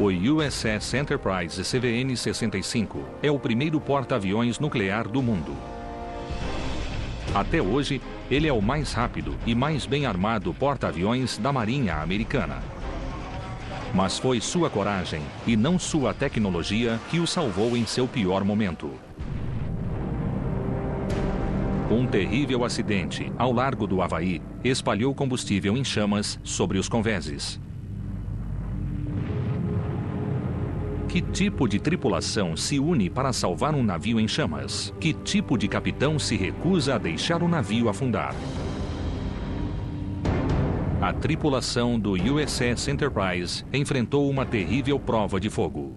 O USS Enterprise CVN-65 é o primeiro porta-aviões nuclear do mundo. Até hoje, ele é o mais rápido e mais bem armado porta-aviões da Marinha Americana. Mas foi sua coragem e não sua tecnologia que o salvou em seu pior momento. Um terrível acidente ao largo do Havaí espalhou combustível em chamas sobre os convéses. Que tipo de tripulação se une para salvar um navio em chamas? Que tipo de capitão se recusa a deixar o navio afundar? A tripulação do USS Enterprise enfrentou uma terrível prova de fogo.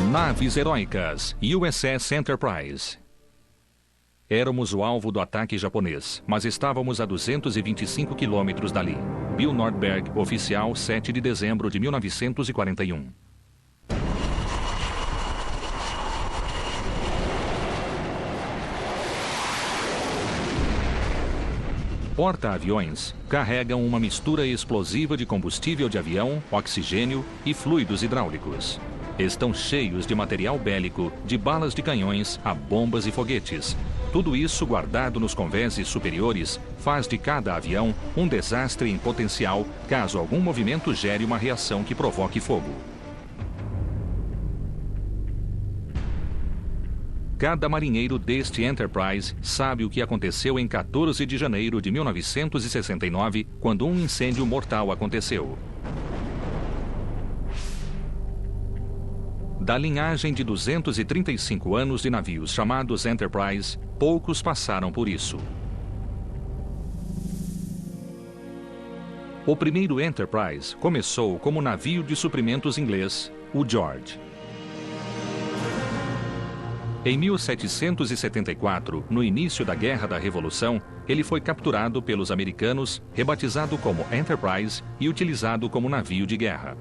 Naves heróicas, USS Enterprise. Éramos o alvo do ataque japonês, mas estávamos a 225 quilômetros dali. Bill Nordberg, oficial, 7 de dezembro de 1941. Porta-aviões carregam uma mistura explosiva de combustível de avião, oxigênio e fluidos hidráulicos. Estão cheios de material bélico, de balas de canhões a bombas e foguetes. Tudo isso guardado nos convéses superiores faz de cada avião um desastre em potencial caso algum movimento gere uma reação que provoque fogo. Cada marinheiro deste Enterprise sabe o que aconteceu em 14 de janeiro de 1969, quando um incêndio mortal aconteceu. Da linhagem de 235 anos de navios chamados Enterprise, poucos passaram por isso. O primeiro Enterprise começou como navio de suprimentos inglês, o George. Em 1774, no início da Guerra da Revolução, ele foi capturado pelos americanos, rebatizado como Enterprise e utilizado como navio de guerra.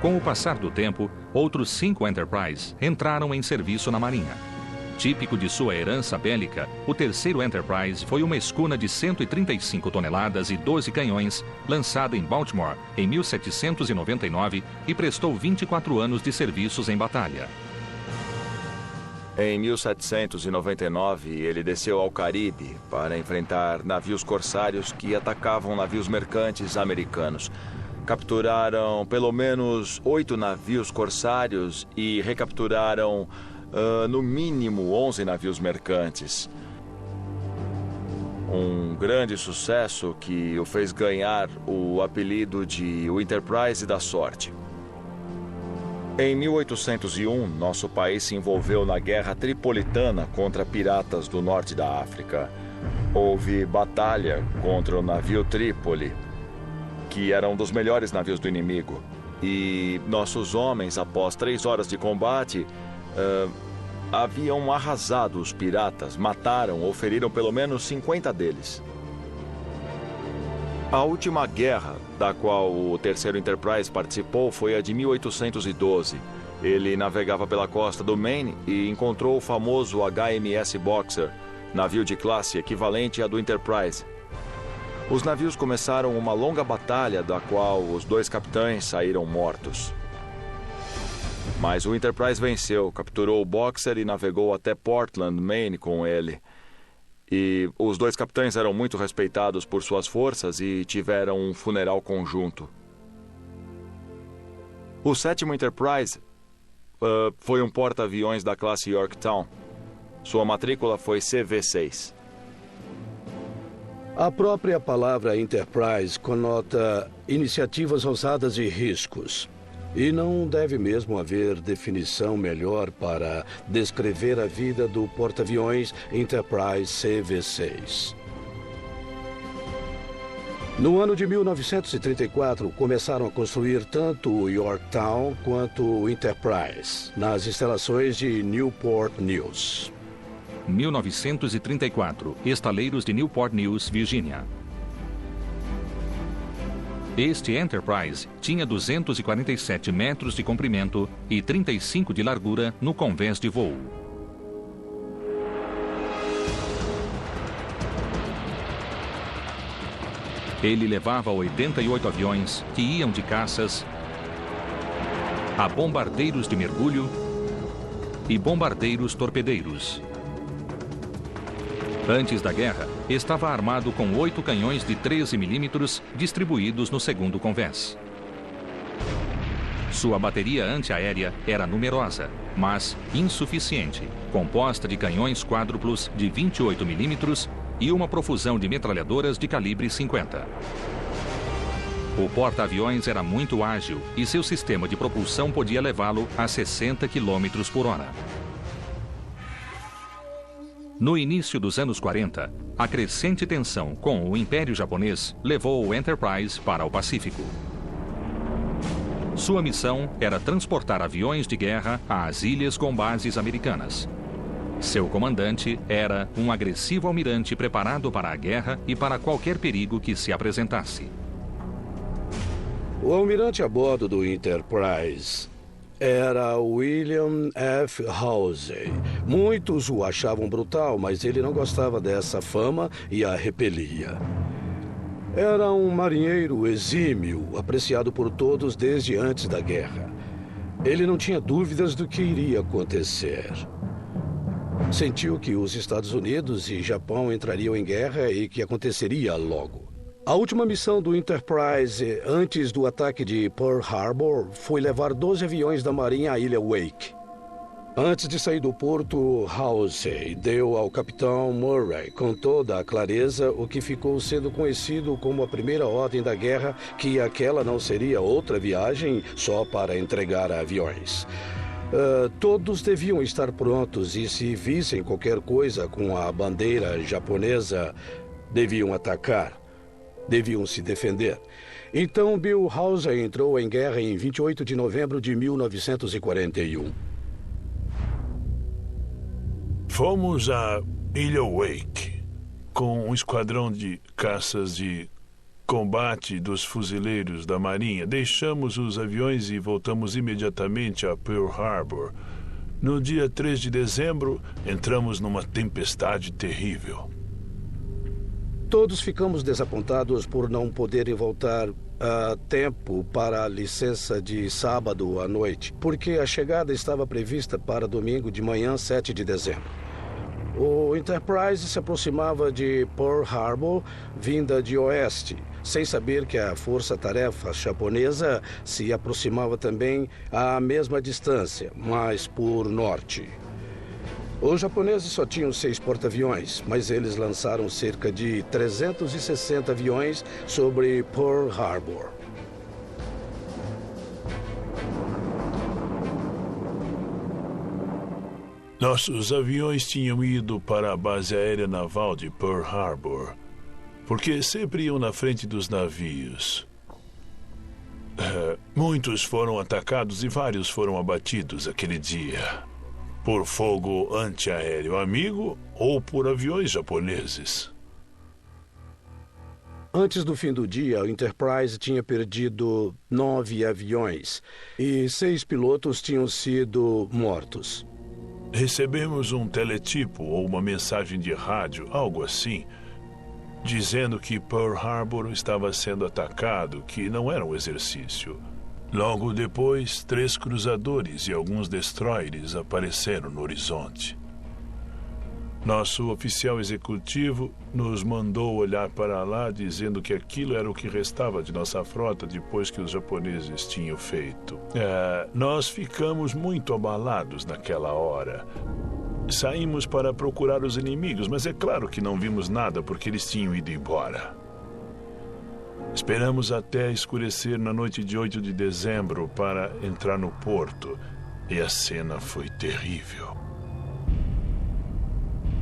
Com o passar do tempo, outros 5 Enterprise entraram em serviço na Marinha. Típico de sua herança bélica, o terceiro Enterprise foi uma escuna de 135 toneladas e 12 canhões, lançada em Baltimore em 1799 e prestou 24 anos de serviços em batalha. Em 1799, ele desceu ao Caribe para enfrentar navios corsários que atacavam navios mercantes americanos. Capturaram pelo menos 8 navios corsários e recapturaram, no mínimo, 11 navios mercantes. Um grande sucesso que o fez ganhar o apelido de o Enterprise da Sorte. Em 1801, nosso país se envolveu na Guerra Tripolitana contra piratas do norte da África. Houve batalha contra o navio Trípoli, que era um dos melhores navios do inimigo. E nossos homens, após 3 horas de combate, haviam arrasado os piratas, mataram ou feriram pelo menos 50 deles. A última guerra da qual o terceiro Enterprise participou foi a de 1812. Ele navegava pela costa do Maine e encontrou o famoso HMS Boxer, navio de classe equivalente à do Enterprise. Os navios começaram uma longa batalha da qual os 2 capitães saíram mortos. Mas o Enterprise venceu, capturou o Boxer e navegou até Portland, Maine com ele. E os 2 capitães eram muito respeitados por suas forças e tiveram um funeral conjunto. O 7º Enterprise foi um porta-aviões da classe Yorktown. Sua matrícula foi CV6. A própria palavra Enterprise conota iniciativas ousadas e riscos. E não deve mesmo haver definição melhor para descrever a vida do porta-aviões Enterprise CV6. No ano de 1934, começaram a construir tanto o Yorktown quanto o Enterprise, nas instalações de Newport News. 1934, estaleiros de Newport News, Virgínia. Este Enterprise tinha 247 metros de comprimento e 35 de largura no convés de voo. Ele levava 88 aviões que iam de caças a bombardeiros de mergulho e bombardeiros torpedeiros. Antes da guerra, estava armado com 8 canhões de 13 milímetros distribuídos no segundo convés. Sua bateria antiaérea era numerosa, mas insuficiente, composta de canhões quádruplos de 28 milímetros e uma profusão de metralhadoras de calibre 50. O porta-aviões era muito ágil e seu sistema de propulsão podia levá-lo a 60 km por hora. No início dos anos 40, a crescente tensão com o Império Japonês levou o Enterprise para o Pacífico. Sua missão era transportar aviões de guerra às ilhas com bases americanas. Seu comandante era um agressivo almirante preparado para a guerra e para qualquer perigo que se apresentasse. O almirante a bordo do Enterprise era William F. Halsey. Muitos o achavam brutal, mas ele não gostava dessa fama e a repelia. Era um marinheiro exímio, apreciado por todos desde antes da guerra. Ele não tinha dúvidas do que iria acontecer. Sentiu que os Estados Unidos e Japão entrariam em guerra e que aconteceria logo. A última missão do Enterprise antes do ataque de Pearl Harbor foi levar 12 aviões da Marinha à ilha Wake. Antes de sair do porto, Halsey deu ao capitão Murray com toda a clareza o que ficou sendo conhecido como a primeira ordem da guerra, que aquela não seria outra viagem só para entregar aviões. Todos deviam estar prontos e, se vissem qualquer coisa com a bandeira japonesa, deviam atacar, deviam se defender. Então, Bill Halsey entrou em guerra em 28 de novembro de 1941. Fomos à Ilha Wake com um esquadrão de caças de combate dos fuzileiros da Marinha. Deixamos os aviões e voltamos imediatamente a Pearl Harbor. No dia 3 de dezembro, entramos numa tempestade terrível. Todos ficamos desapontados por não poderem voltar a tempo para a licença de sábado à noite, porque a chegada estava prevista para domingo de manhã, 7 de dezembro. O Enterprise se aproximava de Pearl Harbor, vinda de oeste, sem saber que a força-tarefa japonesa se aproximava também à mesma distância, mas por norte. Os japoneses só tinham 6 porta-aviões, mas eles lançaram cerca de 360 aviões sobre Pearl Harbor. Nossos aviões tinham ido para a base aérea naval de Pearl Harbor, porque sempre iam na frente dos navios. Muitos foram atacados e vários foram abatidos aquele dia, por fogo antiaéreo amigo ou por aviões japoneses. Antes do fim do dia, o Enterprise tinha perdido 9 aviões e 6 pilotos tinham sido mortos. Recebemos um teletipo ou uma mensagem de rádio, algo assim, dizendo que Pearl Harbor estava sendo atacado, que não era um exercício. Logo depois, 3 cruzadores e alguns destroyers apareceram no horizonte. Nosso oficial executivo nos mandou olhar para lá, dizendo que aquilo era o que restava de nossa frota depois que os japoneses tinham feito. Nós ficamos muito abalados naquela hora. Saímos para procurar os inimigos, mas é claro que não vimos nada porque eles tinham ido embora. Esperamos até escurecer na noite de 8 de dezembro para entrar no porto, e a cena foi terrível.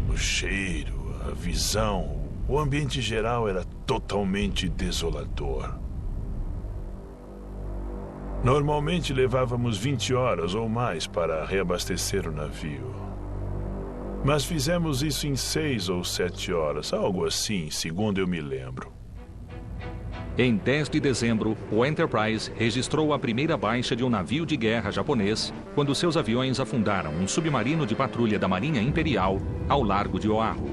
O cheiro, a visão, o ambiente geral era totalmente desolador. Normalmente levávamos 20 horas ou mais para reabastecer o navio. Mas fizemos isso em 6 ou 7 horas, algo assim, segundo eu me lembro. Em 10 de dezembro, o Enterprise registrou a primeira baixa de um navio de guerra japonês quando seus aviões afundaram um submarino de patrulha da Marinha Imperial ao largo de Oahu.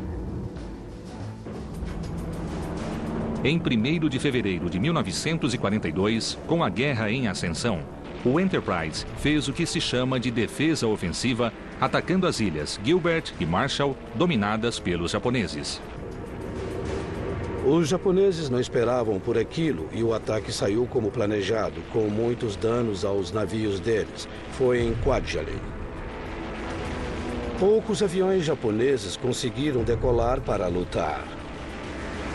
Em 1º de fevereiro de 1942, com a guerra em ascensão, o Enterprise fez o que se chama de defesa ofensiva, atacando as ilhas Gilbert e Marshall, dominadas pelos japoneses. Os japoneses não esperavam por aquilo e o ataque saiu como planejado, com muitos danos aos navios deles. Foi em Kwajalein. Poucos aviões japoneses conseguiram decolar para lutar.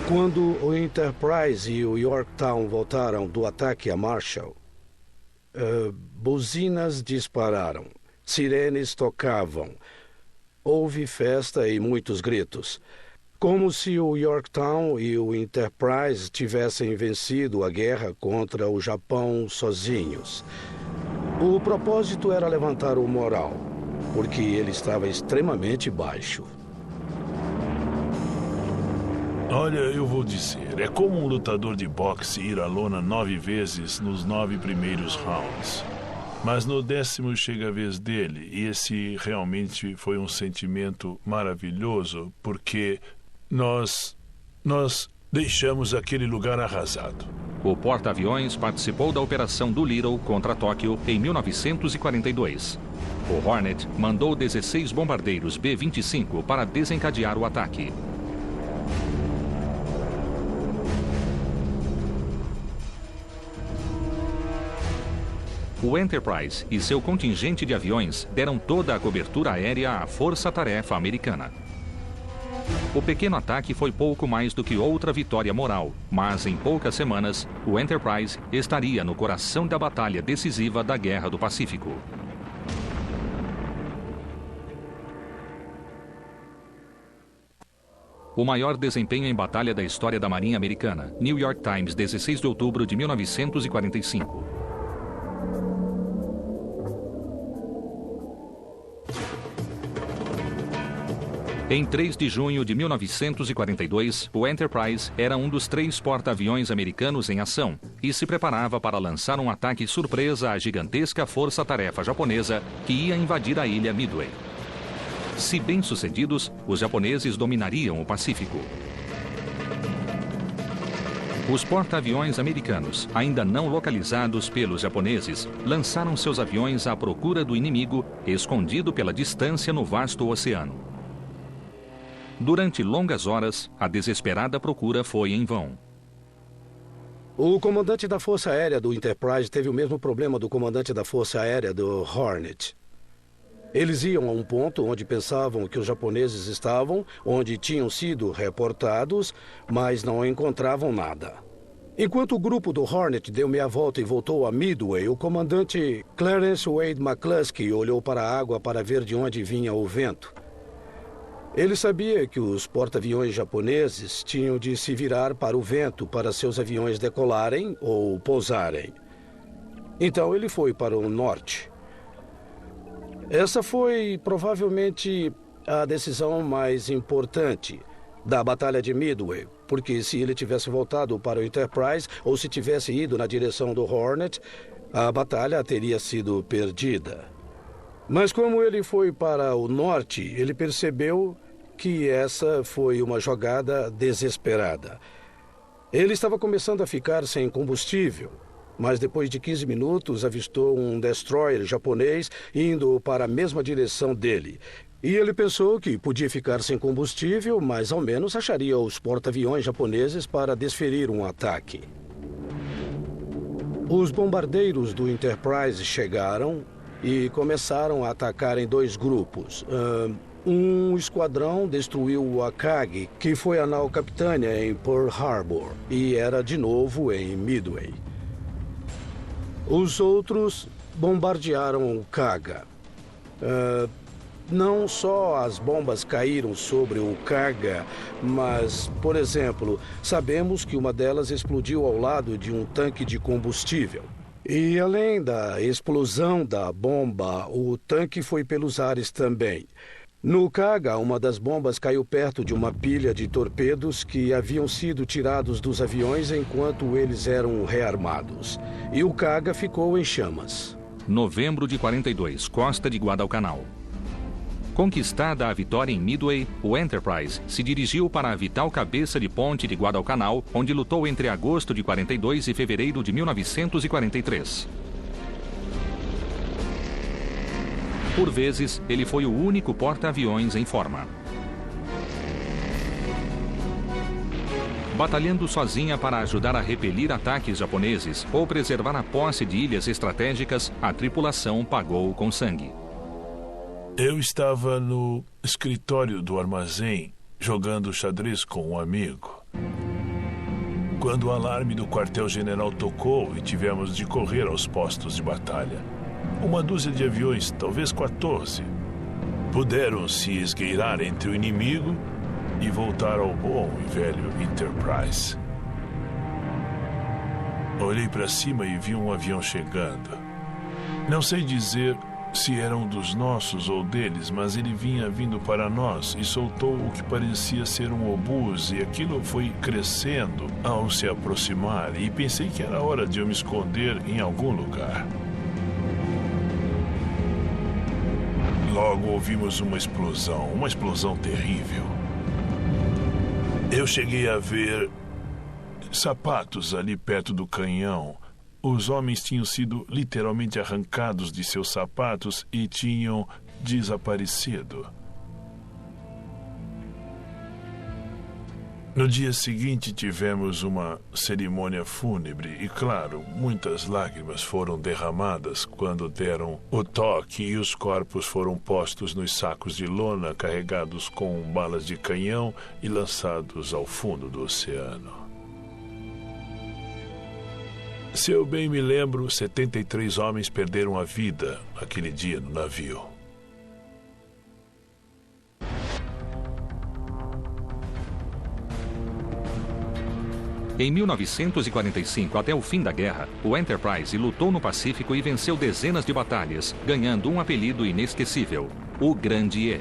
Quando o Enterprise e o Yorktown voltaram do ataque a Marshall, buzinas dispararam, sirenes tocavam, houve festa e muitos gritos. Como se o Yorktown e o Enterprise tivessem vencido a guerra contra o Japão sozinhos. O propósito era levantar o moral, porque ele estava extremamente baixo. Olha, eu vou dizer, é como um lutador de boxe ir à lona 9 vezes nos 9 primeiros rounds. Mas no 10º chega a vez dele, e esse realmente foi um sentimento maravilhoso, porque nós deixamos aquele lugar arrasado. O porta-aviões participou da Operação Doolittle contra Tóquio em 1942. O Hornet mandou 16 bombardeiros B-25 para desencadear o ataque. O Enterprise e seu contingente de aviões deram toda a cobertura aérea à força-tarefa americana. O pequeno ataque foi pouco mais do que outra vitória moral, mas em poucas semanas, o Enterprise estaria no coração da batalha decisiva da Guerra do Pacífico. O maior desempenho em batalha da história da Marinha Americana. New York Times, 16 de outubro de 1945. Em 3 de junho de 1942, o Enterprise era um dos 3 porta-aviões americanos em ação e se preparava para lançar um ataque surpresa à gigantesca força-tarefa japonesa que ia invadir a ilha Midway. Se bem-sucedidos, os japoneses dominariam o Pacífico. Os porta-aviões americanos, ainda não localizados pelos japoneses, lançaram seus aviões à procura do inimigo, escondido pela distância no vasto oceano. Durante longas horas, a desesperada procura foi em vão. O comandante da Força Aérea do Enterprise teve o mesmo problema do comandante da Força Aérea do Hornet. Eles iam a um ponto onde pensavam que os japoneses estavam, onde tinham sido reportados, mas não encontravam nada. Enquanto o grupo do Hornet deu meia volta e voltou a Midway, o comandante Clarence Wade McCluskey olhou para a água para ver de onde vinha o vento. Ele sabia que os porta-aviões japoneses tinham de se virar para o vento para seus aviões decolarem ou pousarem. Então ele foi para o norte. Essa foi provavelmente a decisão mais importante da Batalha de Midway, porque se ele tivesse voltado para o Enterprise ou se tivesse ido na direção do Hornet, a batalha teria sido perdida. Mas como ele foi para o norte, ele percebeu que essa foi uma jogada desesperada. Ele estava começando a ficar sem combustível, mas depois de 15 minutos avistou um destroyer japonês indo para a mesma direção dele. E ele pensou que podia ficar sem combustível, mas ao menos acharia os porta-aviões japoneses para desferir um ataque. Os bombardeiros do Enterprise chegaram e começaram a atacar em 2 grupos. Um esquadrão destruiu o Akagi, que foi a nau Capitânia em Pearl Harbor, e era de novo em Midway. Os outros bombardearam o Kaga. Não só as bombas caíram sobre o Kaga, mas, por exemplo, sabemos que uma delas explodiu ao lado de um tanque de combustível. E além da explosão da bomba, o tanque foi pelos ares também. No Kaga, uma das bombas caiu perto de uma pilha de torpedos que haviam sido tirados dos aviões enquanto eles eram rearmados. E o Kaga ficou em chamas. Novembro de 42, costa de Guadalcanal. Conquistada a vitória em Midway, o Enterprise se dirigiu para a vital cabeça de ponte de Guadalcanal, onde lutou entre agosto de 42 e fevereiro de 1943. Por vezes, ele foi o único porta-aviões em forma. Batalhando sozinha para ajudar a repelir ataques japoneses ou preservar a posse de ilhas estratégicas, a tripulação pagou com sangue. Eu estava no escritório do armazém, jogando xadrez com um amigo, quando o alarme do quartel-general tocou e tivemos de correr aos postos de batalha. Uma dúzia de aviões, talvez 14, puderam se esgueirar entre o inimigo e voltar ao bom e velho Enterprise. Olhei para cima e vi um avião chegando. Não sei dizer se era um dos nossos ou deles, mas ele vinha vindo para nós e soltou o que parecia ser um obus, e aquilo foi crescendo ao se aproximar, e pensei que era hora de eu me esconder em algum lugar. Logo ouvimos uma explosão terrível. Eu cheguei a ver sapatos ali perto do canhão. Os homens tinham sido literalmente arrancados de seus sapatos e tinham desaparecido. No dia seguinte tivemos uma cerimônia fúnebre e, claro, muitas lágrimas foram derramadas quando deram o toque e os corpos foram postos nos sacos de lona carregados com balas de canhão e lançados ao fundo do oceano. Se eu bem me lembro, 73 homens perderam a vida aquele dia no navio. Em 1945, até o fim da guerra, o Enterprise lutou no Pacífico e venceu dezenas de batalhas, ganhando um apelido inesquecível: o Grande E.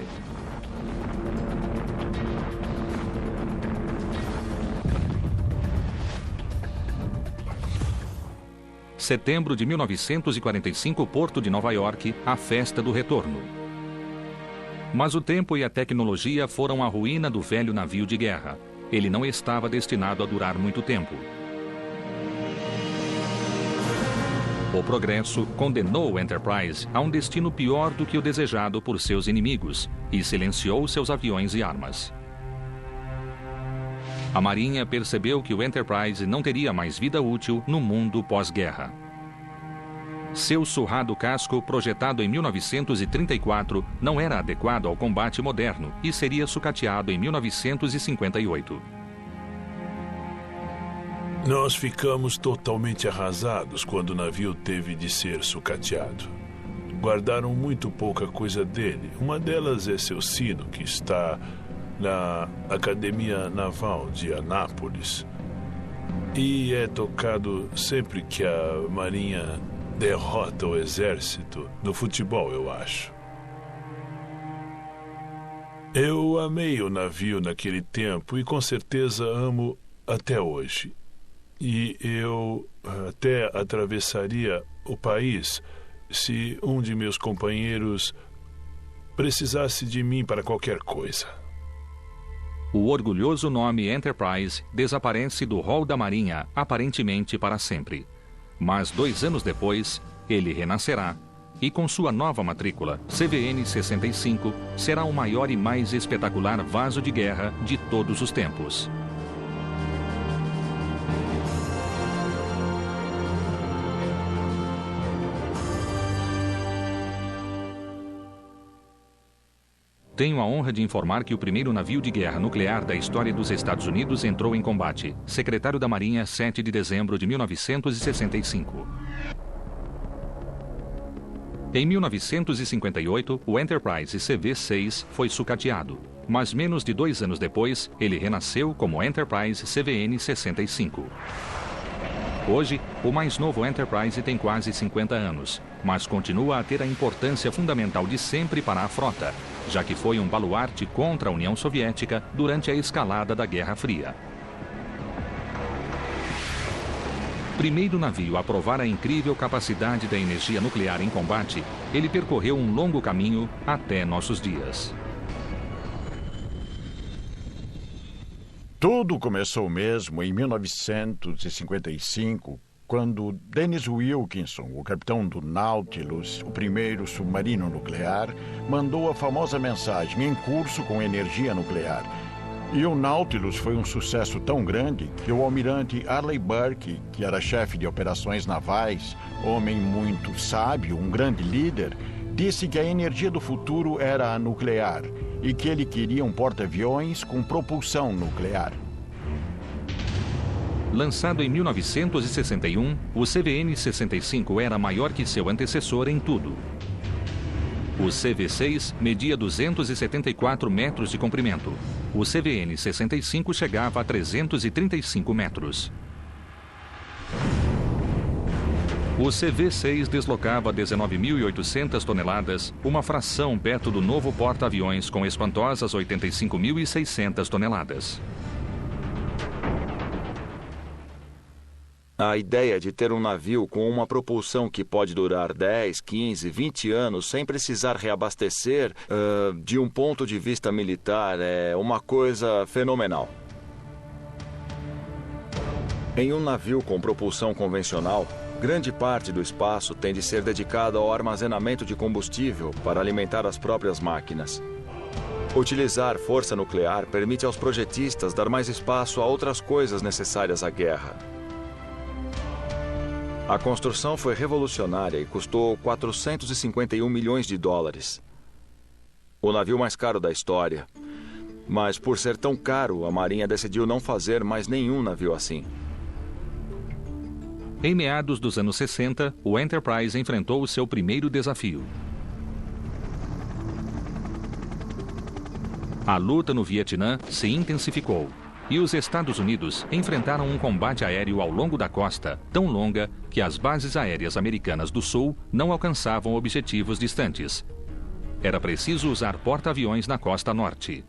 Setembro de 1945, Porto de Nova York, a festa do retorno. Mas o tempo e a tecnologia foram a ruína do velho navio de guerra. Ele não estava destinado a durar muito tempo. O progresso condenou o Enterprise a um destino pior do que o desejado por seus inimigos e silenciou seus aviões e armas. A Marinha percebeu que o Enterprise não teria mais vida útil no mundo pós-guerra. Seu surrado casco, projetado em 1934, não era adequado ao combate moderno e seria sucateado em 1958. Nós ficamos totalmente arrasados quando o navio teve de ser sucateado. Guardaram muito pouca coisa dele. Uma delas é seu sino, que está na Academia Naval de Anápolis. E é tocado sempre que a Marinha derrota o exército no futebol, eu acho. Eu amei o navio naquele tempo e com certeza amo até hoje. E eu até atravessaria o país se um de meus companheiros precisasse de mim para qualquer coisa. O orgulhoso nome Enterprise desaparece do rol da Marinha, aparentemente para sempre. Mas 2 anos depois, ele renascerá e com sua nova matrícula, CVN 65, será o maior e mais espetacular vaso de guerra de todos os tempos. Tenho a honra de informar que o primeiro navio de guerra nuclear da história dos Estados Unidos entrou em combate. Secretário da Marinha, 7 de dezembro de 1965. Em 1958, o Enterprise CV-6 foi sucateado, mas menos de 2 anos depois, ele renasceu como Enterprise CVN-65. Hoje, o mais novo Enterprise tem quase 50 anos, mas continua a ter a importância fundamental de sempre para a frota, já que foi um baluarte contra a União Soviética durante a escalada da Guerra Fria. Primeiro navio a provar a incrível capacidade da energia nuclear em combate, ele percorreu um longo caminho até nossos dias. Tudo começou mesmo em 1955, quando Dennis Wilkinson, o capitão do Nautilus, o primeiro submarino nuclear, mandou a famosa mensagem em curso com energia nuclear. E o Nautilus foi um sucesso tão grande que o almirante Arleigh Burke, que era chefe de operações navais, homem muito sábio, um grande líder, disse que a energia do futuro era a nuclear e que ele queria um porta-aviões com propulsão nuclear. Lançado em 1961, o CVN-65 era maior que seu antecessor em tudo. O CV-6 media 274 metros de comprimento. O CVN-65 chegava a 335 metros. O CV-6 deslocava 19.800 toneladas, uma fração perto do novo porta-aviões com espantosas 85.600 toneladas. A ideia de ter um navio com uma propulsão que pode durar 10, 15, 20 anos sem precisar reabastecer, de um ponto de vista militar, é uma coisa fenomenal. Em um navio com propulsão convencional, grande parte do espaço tem de ser dedicado ao armazenamento de combustível para alimentar as próprias máquinas. Utilizar força nuclear permite aos projetistas dar mais espaço a outras coisas necessárias à guerra. A construção foi revolucionária e custou 451 milhões de dólares. O navio mais caro da história. Mas por ser tão caro, a Marinha decidiu não fazer mais nenhum navio assim. Em meados dos anos 60, o Enterprise enfrentou o seu primeiro desafio. A luta no Vietnã se intensificou e os Estados Unidos enfrentaram um combate aéreo ao longo da costa, tão longa que as bases aéreas americanas do Sul não alcançavam objetivos distantes. Era preciso usar porta-aviões na costa norte.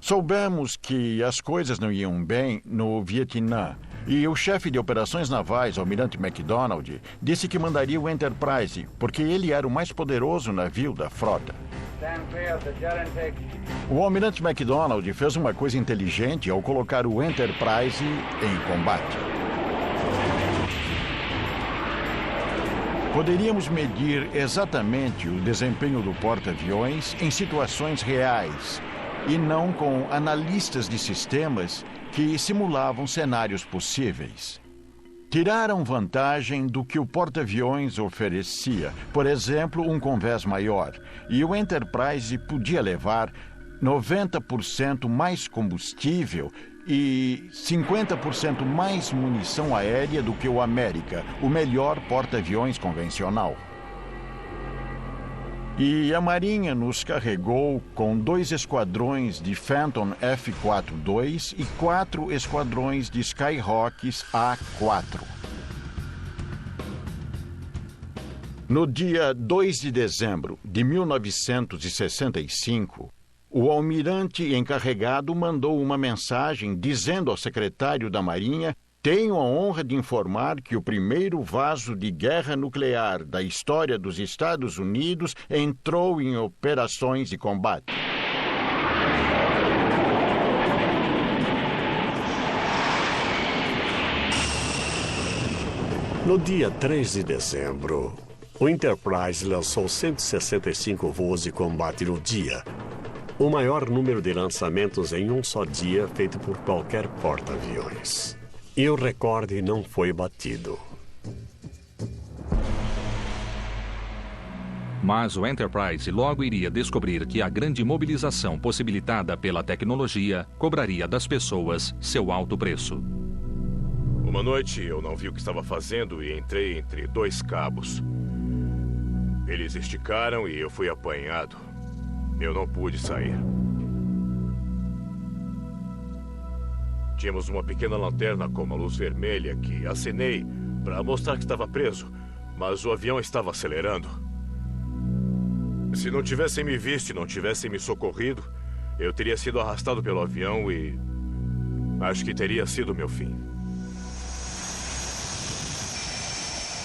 Soubemos que as coisas não iam bem no Vietnã e o chefe de operações navais, Almirante MacDonald, disse que mandaria o Enterprise porque ele era o mais poderoso navio da frota. O Almirante MacDonald fez uma coisa inteligente ao colocar o Enterprise em combate. Poderíamos medir exatamente o desempenho do porta-aviões em situações reais e não com analistas de sistemas que simulavam cenários possíveis. Tiraram vantagem do que o porta-aviões oferecia, por exemplo, um convés maior, e o Enterprise podia levar 90% mais combustível e 50% mais munição aérea do que o América, o melhor porta-aviões convencional. E a Marinha nos carregou com 2 esquadrões de Phantom F-42 e 4 esquadrões de Skyhawks A-4. No dia 2 de dezembro de 1965, o almirante encarregado mandou uma mensagem dizendo ao secretário da Marinha: "Tenho a honra de informar que o primeiro vaso de guerra nuclear da história dos Estados Unidos entrou em operações de combate." No dia 3 de dezembro, o Enterprise lançou 165 voos de combate no dia, o maior número de lançamentos em um só dia feito por qualquer porta-aviões. E o recorde não foi batido. Mas o Enterprise logo iria descobrir que a grande mobilização possibilitada pela tecnologia cobraria das pessoas seu alto preço. Uma noite eu não vi o que estava fazendo e entrei entre 2 cabos. Eles esticaram e eu fui apanhado. Eu não pude sair. Tínhamos uma pequena lanterna com uma luz vermelha que acenei para mostrar que estava preso, mas o avião estava acelerando. Se não tivessem me visto e não tivessem me socorrido, eu teria sido arrastado pelo avião e acho que teria sido meu fim.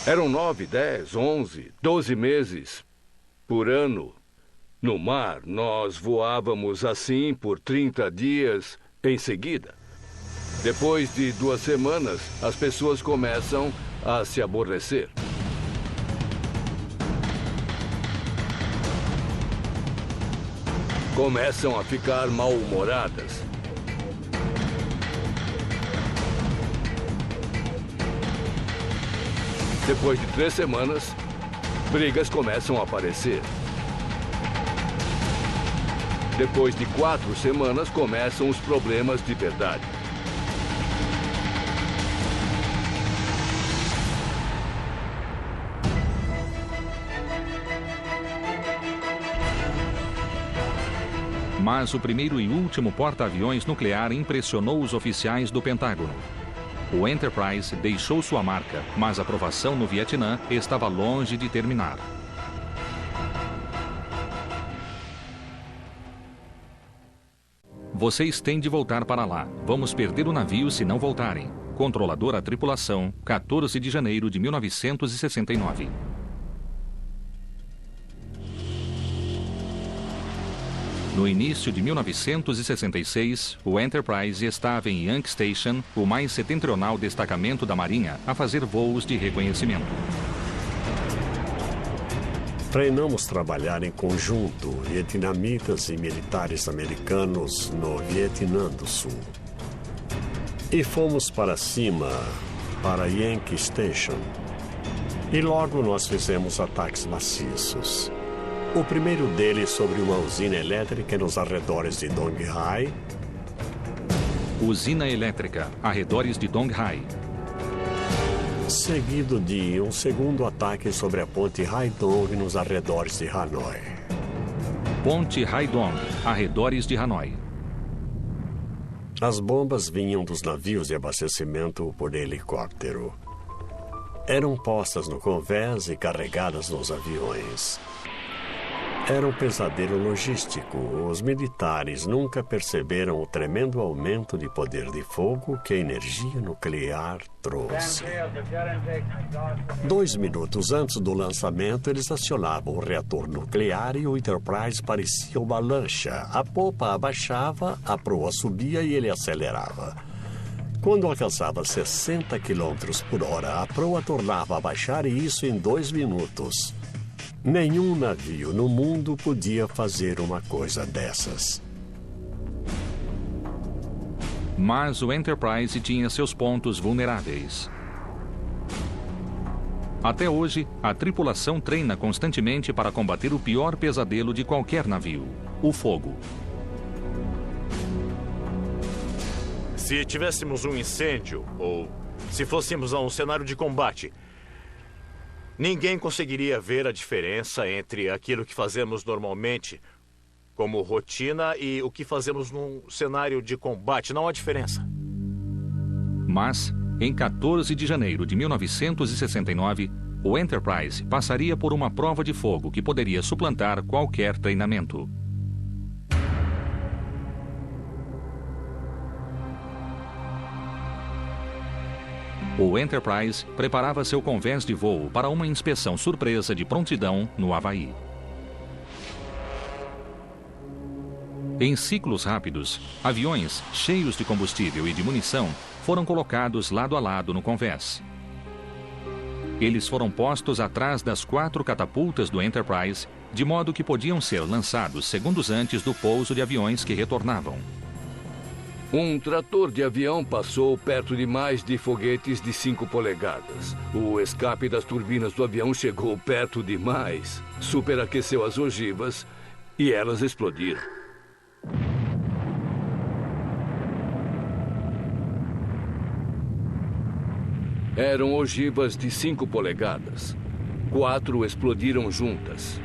Eram 9, 10, 11, 12 meses por ano. No mar, nós voávamos assim por 30 dias em seguida. Depois de 2 semanas, as pessoas começam a se aborrecer. Começam a ficar mal-humoradas. Depois de 3 semanas, brigas começam a aparecer. Depois de 4 semanas, começam os problemas de verdade. Mas o primeiro e último porta-aviões nuclear impressionou os oficiais do Pentágono. O Enterprise deixou sua marca, mas a provação no Vietnã estava longe de terminar. Vocês têm de voltar para lá. Vamos perder o navio se não voltarem. Controlador à tripulação, 14 de janeiro de 1969. No início de 1966, o Enterprise estava em Yankee Station, o mais setentrional destacamento da Marinha, a fazer voos de reconhecimento. Treinamos trabalhar em conjunto, vietnamitas e militares americanos no Vietnã do Sul. E fomos para cima, para Yankee Station. E logo nós fizemos ataques maciços. O primeiro deles sobre uma usina elétrica nos arredores de Dong Hai. Usina elétrica, arredores de Dong Hai. Seguido de um segundo ataque sobre a ponte Hai Dong nos arredores de Hanoi. Ponte Hai Dong, arredores de Hanoi. As bombas vinham dos navios de abastecimento por helicóptero. Eram postas no convés e carregadas nos aviões. Era um pesadelo logístico. Os militares nunca perceberam o tremendo aumento de poder de fogo que a energia nuclear trouxe. 2 minutos antes do lançamento, eles acionavam o reator nuclear e o Enterprise parecia uma lancha. A popa abaixava, a proa subia e ele acelerava. Quando alcançava 60 km por hora, a proa tornava a baixar e isso em 2 minutos. Nenhum navio no mundo podia fazer uma coisa dessas. Mas o Enterprise tinha seus pontos vulneráveis. Até hoje, a tripulação treina constantemente para combater o pior pesadelo de qualquer navio: o fogo. Se tivéssemos um incêndio, ou se fôssemos a um cenário de combate, ninguém conseguiria ver a diferença entre aquilo que fazemos normalmente, como rotina, e o que fazemos num cenário de combate. Não há diferença. Mas, em 14 de janeiro de 1969, o Enterprise passaria por uma prova de fogo que poderia suplantar qualquer treinamento. O Enterprise preparava seu convés de voo para uma inspeção surpresa de prontidão no Havaí. Em ciclos rápidos, aviões cheios de combustível e de munição foram colocados lado a lado no convés. Eles foram postos atrás das 4 catapultas do Enterprise, de modo que podiam ser lançados segundos antes do pouso de aviões que retornavam. Um trator de avião passou perto demais de foguetes de 5 polegadas. O escape das turbinas do avião chegou perto demais, superaqueceu as ogivas e elas explodiram. Eram ogivas de 5 polegadas. 4 explodiram juntas.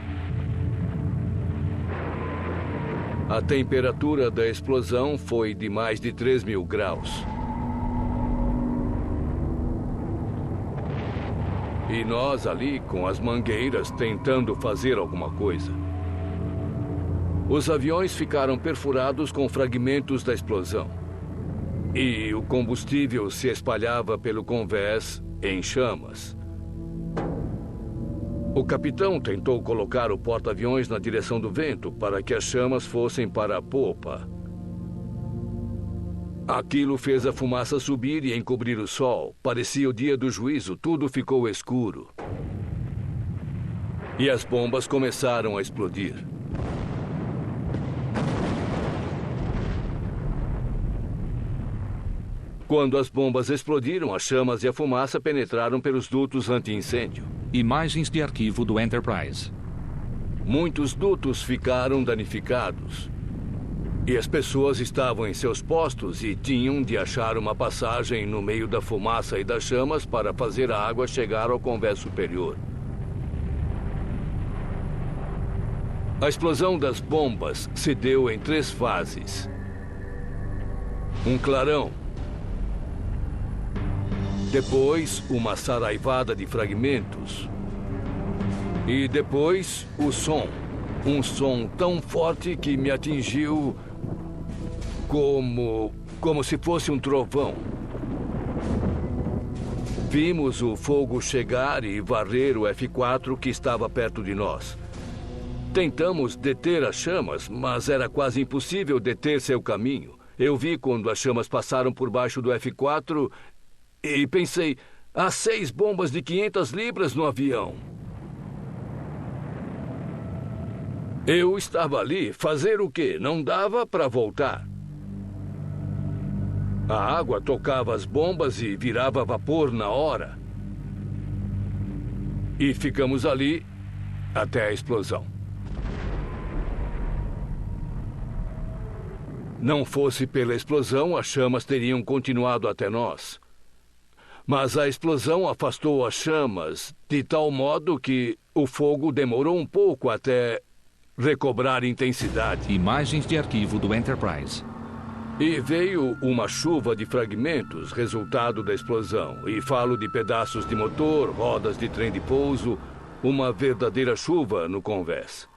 A temperatura da explosão foi de mais de 3.000 graus. E nós ali, com as mangueiras, tentando fazer alguma coisa. Os aviões ficaram perfurados com fragmentos da explosão. E o combustível se espalhava pelo convés em chamas. O capitão tentou colocar o porta-aviões na direção do vento para que as chamas fossem para a popa. Aquilo fez a fumaça subir e encobrir o sol. Parecia o dia do juízo, tudo ficou escuro. E as bombas começaram a explodir. Quando as bombas explodiram, as chamas e a fumaça penetraram pelos dutos anti-incêndio. Imagens de arquivo do Enterprise. Muitos dutos ficaram danificados. E as pessoas estavam em seus postos e tinham de achar uma passagem no meio da fumaça e das chamas para fazer a água chegar ao convés superior. A explosão das bombas se deu em 3 fases. Um clarão. Depois, uma saraivada de fragmentos. E depois, o som. Um som tão forte que me atingiu como se fosse um trovão. Vimos o fogo chegar e varrer o F-4 que estava perto de nós. Tentamos deter as chamas, mas era quase impossível deter seu caminho. Eu vi quando as chamas passaram por baixo do F-4 e pensei, há 6 bombas de 500 libras no avião. Eu estava ali, fazer o quê? Não dava para voltar. A água tocava as bombas e virava vapor na hora. E ficamos ali até a explosão. Não fosse pela explosão, as chamas teriam continuado até nós. Mas a explosão afastou as chamas de tal modo que o fogo demorou um pouco até recobrar intensidade. Imagens de arquivo do Enterprise. E veio uma chuva de fragmentos, resultado da explosão. E falo de pedaços de motor, rodas de trem de pouso, uma verdadeira chuva no convés.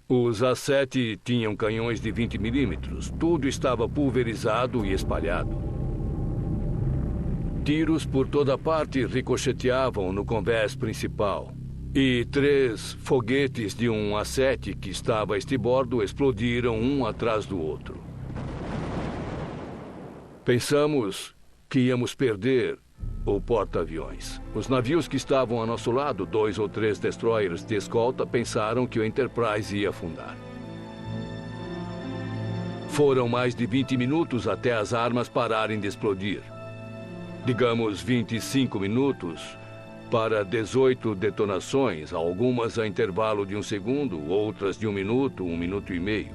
Os A-7 tinham canhões de 20 milímetros. Tudo estava pulverizado e espalhado. Tiros por toda parte ricocheteavam no convés principal. E 3 foguetes de um A-7 que estava a estibordo explodiram um atrás do outro. Pensamos que íamos perder o porta-aviões. Os navios que estavam a nosso lado, 2 ou 3 destroyers de escolta, pensaram que o Enterprise ia afundar. Foram mais de 20 minutos até as armas pararem de explodir. Digamos 25 minutos para 18 detonações, algumas a intervalo de 1 segundo, outras de 1 minuto, 1 minuto e meio.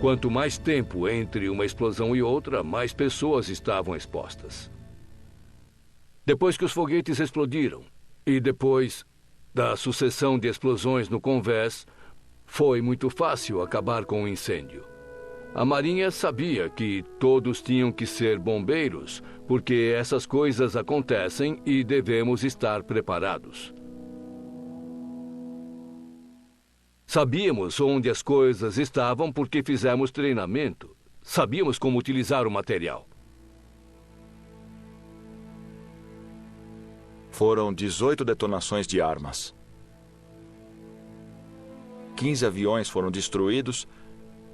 Quanto mais tempo entre uma explosão e outra, mais pessoas estavam expostas. Depois que os foguetes explodiram, e depois da sucessão de explosões no convés, foi muito fácil acabar com o incêndio. A Marinha sabia que todos tinham que ser bombeiros, porque essas coisas acontecem e devemos estar preparados. Sabíamos onde as coisas estavam porque fizemos treinamento. Sabíamos como utilizar o material. Foram 18 detonações de armas. 15 aviões foram destruídos,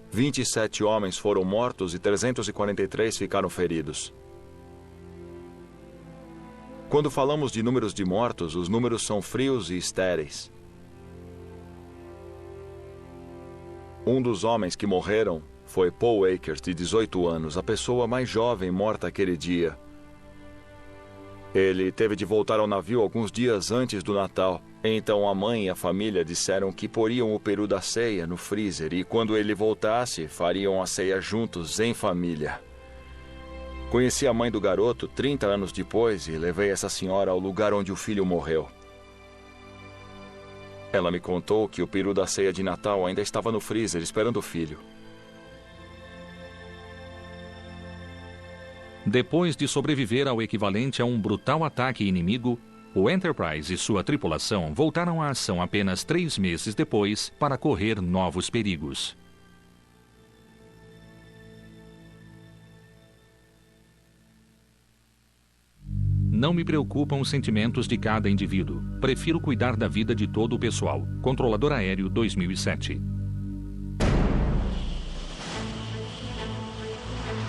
27 homens foram mortos e 343 ficaram feridos. Quando falamos de números de mortos, os números são frios e estéreis. Um dos homens que morreram foi Paul Akers, de 18 anos, a pessoa mais jovem morta aquele dia. Ele teve de voltar ao navio alguns dias antes do Natal. Então a mãe e a família disseram que poriam o peru da ceia no freezer e quando ele voltasse, fariam a ceia juntos, em família. Conheci a mãe do garoto 30 anos depois e levei essa senhora ao lugar onde o filho morreu. Ela me contou que o peru da ceia de Natal ainda estava no freezer esperando o filho. Depois de sobreviver ao equivalente a um brutal ataque inimigo, o Enterprise e sua tripulação voltaram à ação apenas 3 meses depois para correr novos perigos. Não me preocupam os sentimentos de cada indivíduo. Prefiro cuidar da vida de todo o pessoal. Controlador Aéreo 2007.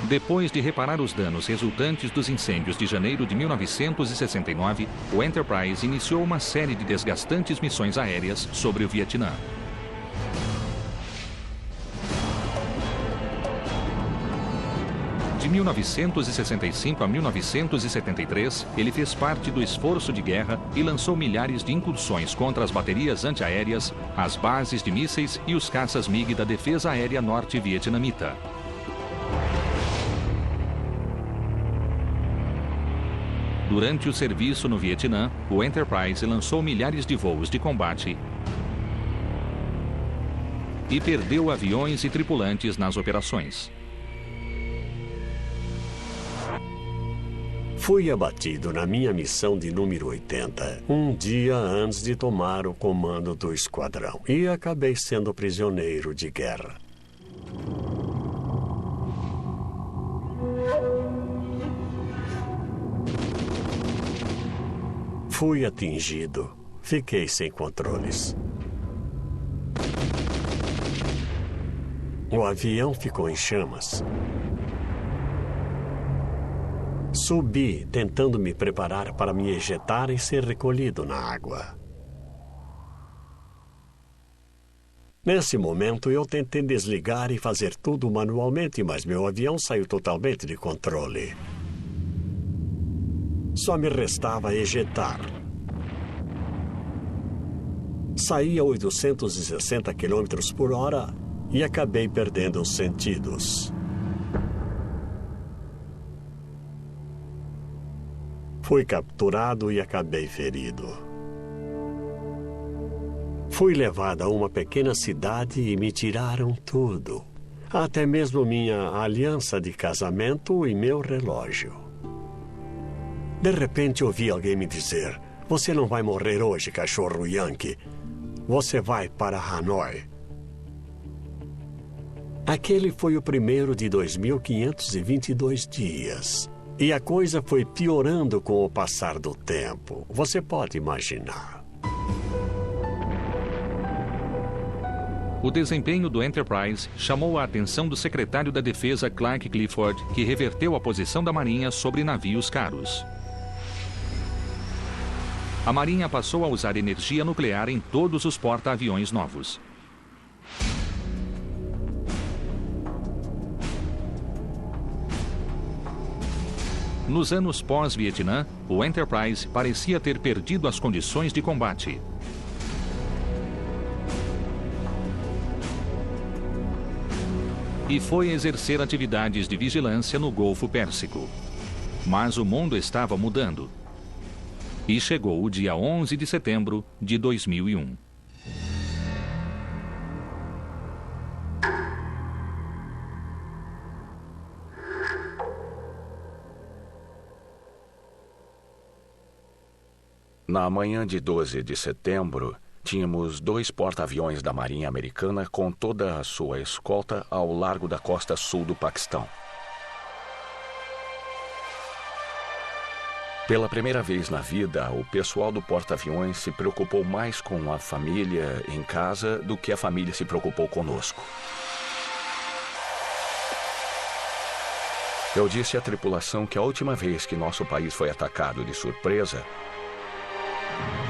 Depois de reparar os danos resultantes dos incêndios de janeiro de 1969, o Enterprise iniciou uma série de desgastantes missões aéreas sobre o Vietnã. De 1965 a 1973, ele fez parte do esforço de guerra e lançou milhares de incursões contra as baterias antiaéreas, as bases de mísseis e os caças MiG da Defesa Aérea Norte-Vietnamita. Durante o serviço no Vietnã, o Enterprise lançou milhares de voos de combate e perdeu aviões e tripulantes nas operações. Fui abatido na minha missão de número 80, um dia antes de tomar o comando do esquadrão, e acabei sendo prisioneiro de guerra. Fui atingido. Fiquei sem controles. O avião ficou em chamas. Subi, tentando me preparar para me ejetar e ser recolhido na água. Nesse momento, eu tentei desligar e fazer tudo manualmente, mas meu avião saiu totalmente de controle. Só me restava ejetar. Saí a 860 km por hora e acabei perdendo os sentidos. Fui capturado e acabei ferido. Fui levado a uma pequena cidade e me tiraram tudo. Até mesmo minha aliança de casamento e meu relógio. De repente ouvi alguém me dizer: "Você não vai morrer hoje, cachorro Yankee. Você vai para Hanoi." Aquele foi o primeiro de 2.522 dias. E a coisa foi piorando com o passar do tempo. Você pode imaginar. O desempenho do Enterprise chamou a atenção do secretário da Defesa Clark Clifford, que reverteu a posição da Marinha sobre navios caros. A Marinha passou a usar energia nuclear em todos os porta-aviões novos. Nos anos pós-Vietnã, o Enterprise parecia ter perdido as condições de combate. E foi exercer atividades de vigilância no Golfo Pérsico. Mas o mundo estava mudando. E chegou o dia 11 de setembro de 2001. Na manhã de 12 de setembro, tínhamos 2 porta-aviões da Marinha Americana com toda a sua escolta ao largo da costa sul do Paquistão. Pela primeira vez na vida, o pessoal do porta-aviões se preocupou mais com a família em casa do que a família se preocupou conosco. Eu disse à tripulação que a última vez que nosso país foi atacado de surpresa,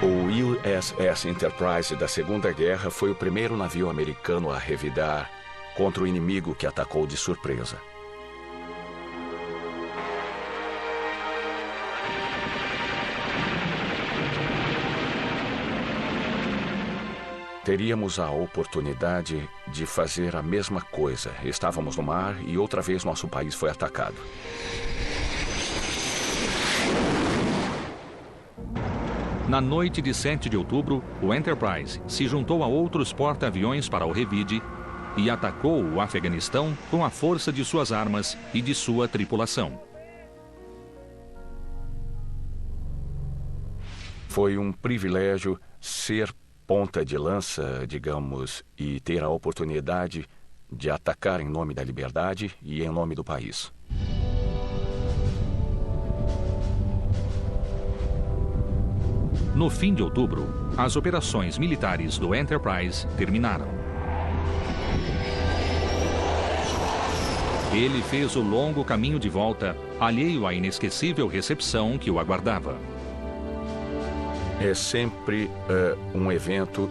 o USS Enterprise da Segunda Guerra foi o primeiro navio americano a revidar contra o inimigo que atacou de surpresa. Teríamos a oportunidade de fazer a mesma coisa. Estávamos no mar e outra vez nosso país foi atacado. Na noite de 7 de outubro, o Enterprise se juntou a outros porta-aviões para o revide e atacou o Afeganistão com a força de suas armas e de sua tripulação. Foi um privilégio ser ponta de lança, digamos, e ter a oportunidade de atacar em nome da liberdade e em nome do país. No fim de outubro, as operações militares do Enterprise terminaram. Ele fez o longo caminho de volta, alheio à inesquecível recepção que o aguardava. É sempre um evento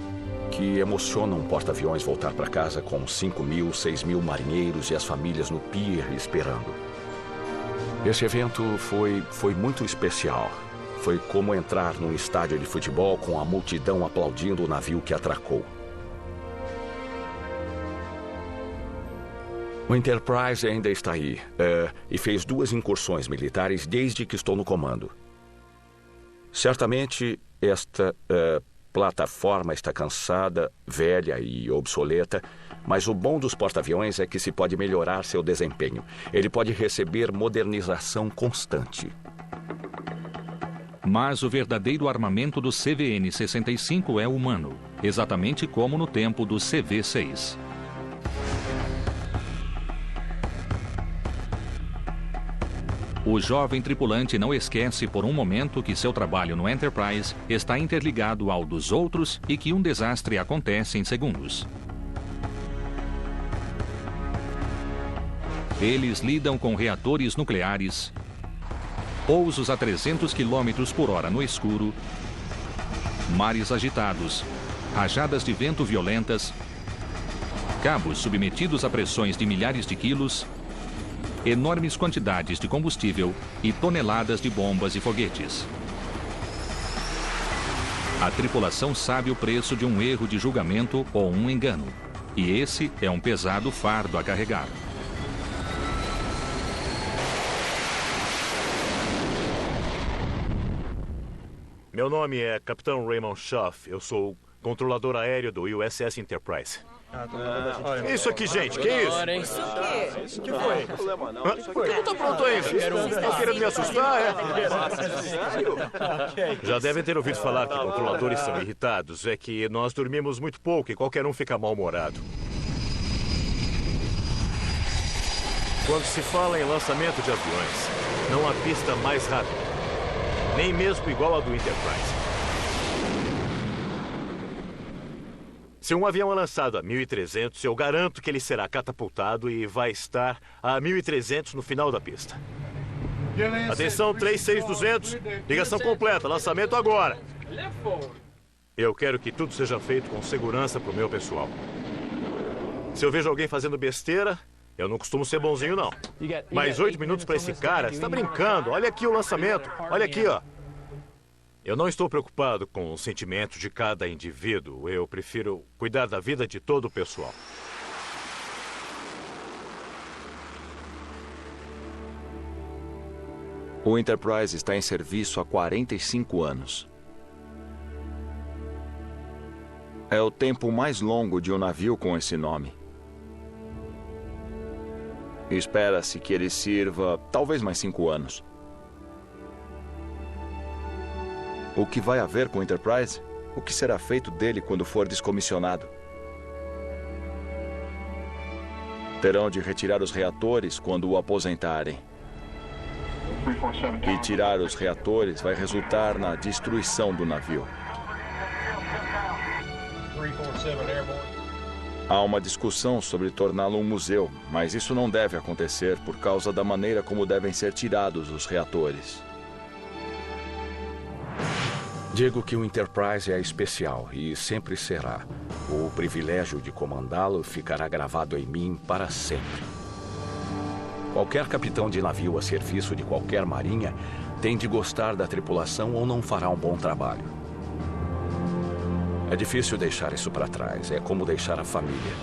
que emociona um porta-aviões voltar para casa com 5.000, 6.000 marinheiros e as famílias no pier esperando. Esse evento foi muito especial. Foi como entrar num estádio de futebol com a multidão aplaudindo o navio que atracou. O Enterprise ainda está aí e fez 2 incursões militares desde que estou no comando. Certamente esta plataforma está cansada, velha e obsoleta, mas o bom dos porta-aviões é que se pode melhorar seu desempenho. Ele pode receber modernização constante. Mas o verdadeiro armamento do CVN-65 é humano, exatamente como no tempo do CV-6. O jovem tripulante não esquece por um momento que seu trabalho no Enterprise está interligado ao dos outros e que um desastre acontece em segundos. Eles lidam com reatores nucleares, pousos a 300 km por hora no escuro, mares agitados, rajadas de vento violentas, cabos submetidos a pressões de milhares de quilos, enormes quantidades de combustível e toneladas de bombas e foguetes. A tripulação sabe o preço de um erro de julgamento ou um engano, e esse é um pesado fardo a carregar. Meu nome é Capitão Raymond Schaff. Eu sou controlador aéreo do USS Enterprise. Isso aqui, gente, que isso? Isso o quê? O que foi? Por que não tá pronto ainda? Estão querendo me assustar, é? Já devem ter ouvido falar que controladores são irritados. É que nós dormimos muito pouco e qualquer um fica mal-humorado. Quando se fala em lançamento de aviões, não há pista mais rápida, nem mesmo igual a do Enterprise. Se um avião é lançado a 1.300, eu garanto que ele será catapultado e vai estar a 1.300 no final da pista. Atenção, 36200, ligação completa, lançamento agora. Eu quero que tudo seja feito com segurança para o meu pessoal. Se eu vejo alguém fazendo besteira, eu não costumo ser bonzinho, não. Mais 8 minutos para esse cara? Você está brincando? Olha aqui o lançamento. Olha aqui, ó. Eu não estou preocupado com os sentimentos de cada indivíduo. Eu prefiro cuidar da vida de todo o pessoal. O Enterprise está em serviço há 45 anos. É o tempo mais longo de um navio com esse nome. Espera-se que ele sirva talvez mais 5 anos. O que vai haver com o Enterprise? O que será feito dele quando for descomissionado? Terão de retirar os reatores quando o aposentarem. E tirar os reatores vai resultar na destruição do navio. Há uma discussão sobre torná-lo um museu, mas isso não deve acontecer por causa da maneira como devem ser tirados os reatores. Digo que o Enterprise é especial e sempre será. O privilégio de comandá-lo ficará gravado em mim para sempre. Qualquer capitão de navio a serviço de qualquer marinha tem de gostar da tripulação ou não fará um bom trabalho. É difícil deixar isso para trás. É como deixar a família.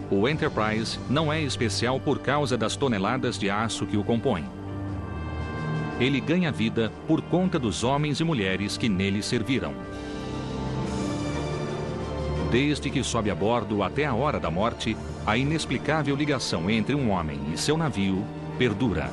O Enterprise não é especial por causa das toneladas de aço que o compõem. Ele ganha vida por conta dos homens e mulheres que nele serviram. Desde que sobe a bordo até a hora da morte, a inexplicável ligação entre um homem e seu navio perdura.